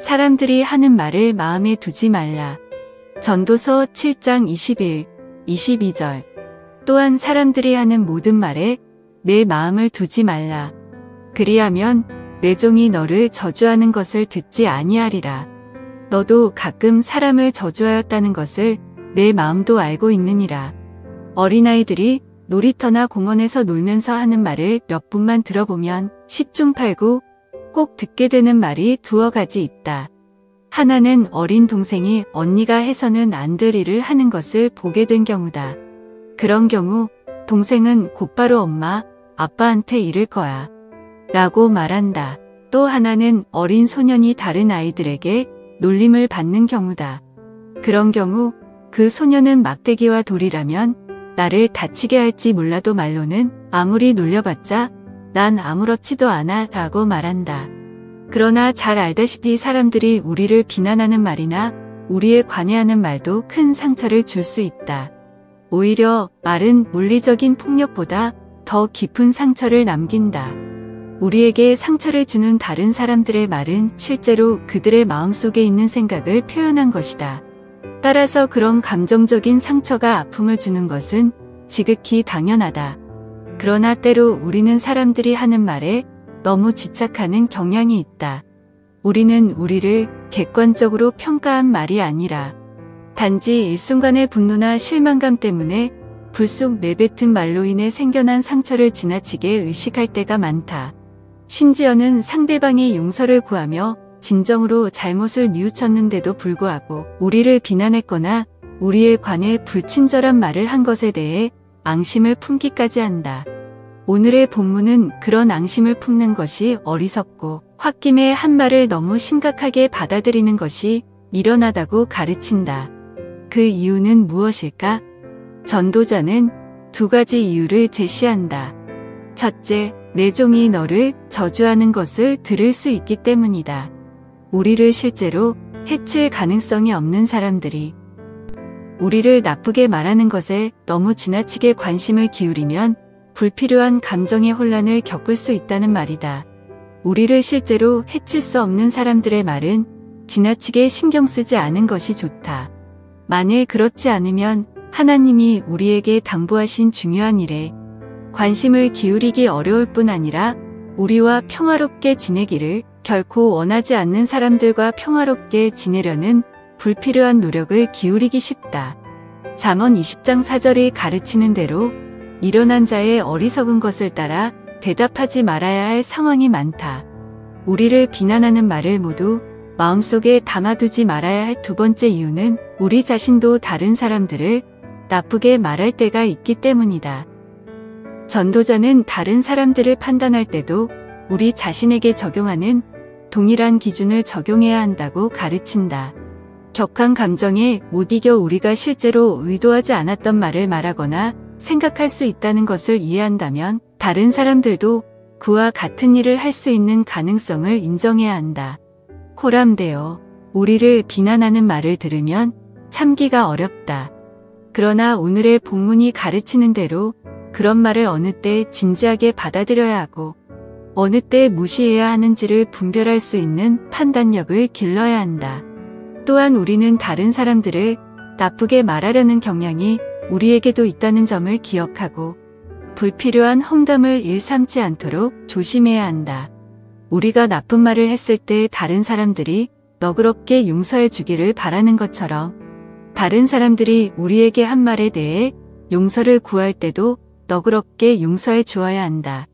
사람들이 하는 말을 마음에 두지 말라. 전도서 7장 21, 22절. 또한 사람들이 하는 모든 말에 내 마음을 두지 말라. 그리하면 내 종이 너를 저주하는 것을 듣지 아니하리라. 너도 가끔 사람을 저주하였다는 것을 내 마음도 알고 있느니라. 어린아이들이 놀이터나 공원에서 놀면서 하는 말을 몇 분만 들어보면 10중 8구 꼭 듣게 되는 말이 두어 가지 있다. 하나는 어린 동생이 언니가 해서는 안 될 일을 하는 것을 보게 된 경우다. 그런 경우 동생은 곧바로 엄마, 아빠한테 이를 거야 라고 말한다. 또 하나는 어린 소년이 다른 아이들에게 놀림을 받는 경우다. 그런 경우 그 소년은 막대기와 돌이라면 나를 다치게 할지 몰라도 말로는 아무리 놀려봤자 난 아무렇지도 않아 라고 말한다. 그러나 잘 알다시피 사람들이 우리를 비난하는 말이나 우리에 관해하는 말도 큰 상처를 줄 수 있다. 오히려 말은 물리적인 폭력보다 더 깊은 상처를 남긴다. 우리에게 상처를 주는 다른 사람들의 말은 실제로 그들의 마음속에 있는 생각을 표현한 것이다. 따라서 그런 감정적인 상처가 아픔을 주는 것은 지극히 당연하다. 그러나 때로 우리는 사람들이 하는 말에 너무 집착하는 경향이 있다. 우리는 우리를 객관적으로 평가한 말이 아니라 단지 일순간의 분노나 실망감 때문에 불쑥 내뱉은 말로 인해 생겨난 상처를 지나치게 의식할 때가 많다. 심지어는 상대방의 용서를 구하며 진정으로 잘못을 뉘우쳤는데도 불구하고 우리를 비난했거나 우리에 관해 불친절한 말을 한 것에 대해 앙심을 품기까지 한다. 오늘의 본문은 그런 앙심을 품는 것이 어리석고 홧김에 한 말을 너무 심각하게 받아들이는 것이 미련하다고 가르친다. 그 이유는 무엇일까? 전도자는 두 가지 이유를 제시한다. 첫째, 내 종이 너를 저주하는 것을 들을 수 있기 때문이다. 우리를 실제로 해칠 가능성이 없는 사람들이 우리를 나쁘게 말하는 것에 너무 지나치게 관심을 기울이면 불필요한 감정의 혼란을 겪을 수 있다는 말이다. 우리를 실제로 해칠 수 없는 사람들의 말은 지나치게 신경 쓰지 않은 것이 좋다. 만일 그렇지 않으면 하나님이 우리에게 당부하신 중요한 일에 관심을 기울이기 어려울 뿐 아니라 우리와 평화롭게 지내기를 결코 원하지 않는 사람들과 평화롭게 지내려는 불필요한 노력을 기울이기 쉽다. 잠언 20장 4절이 가르치는 대로 미련한 자의 어리석은 것을 따라 대답하지 말아야 할 상황이 많다. 우리를 비난하는 말을 모두 마음속에 담아두지 말아야 할 두 번째 이유는 우리 자신도 다른 사람들을 나쁘게 말할 때가 있기 때문이다. 전도자는 다른 사람들을 판단할 때도 우리 자신에게 적용하는 동일한 기준을 적용해야 한다고 가르친다. 격한 감정에 못 이겨 우리가 실제로 의도하지 않았던 말을 말하거나 생각할 수 있다는 것을 이해한다면 다른 사람들도 그와 같은 일을 할 수 있는 가능성을 인정해야 한다. 코람되어 우리를 비난하는 말을 들으면 참기가 어렵다. 그러나 오늘의 본문이 가르치는 대로 그런 말을 어느 때 진지하게 받아들여야 하고 어느 때 무시해야 하는지를 분별할 수 있는 판단력을 길러야 한다. 또한 우리는 다른 사람들을 나쁘게 말하려는 경향이 우리에게도 있다는 점을 기억하고 불필요한 험담을 일삼지 않도록 조심해야 한다. 우리가 나쁜 말을 했을 때 다른 사람들이 너그럽게 용서해 주기를 바라는 것처럼 다른 사람들이 우리에게 한 말에 대해 용서를 구할 때도 너그럽게 용서해 주어야 한다.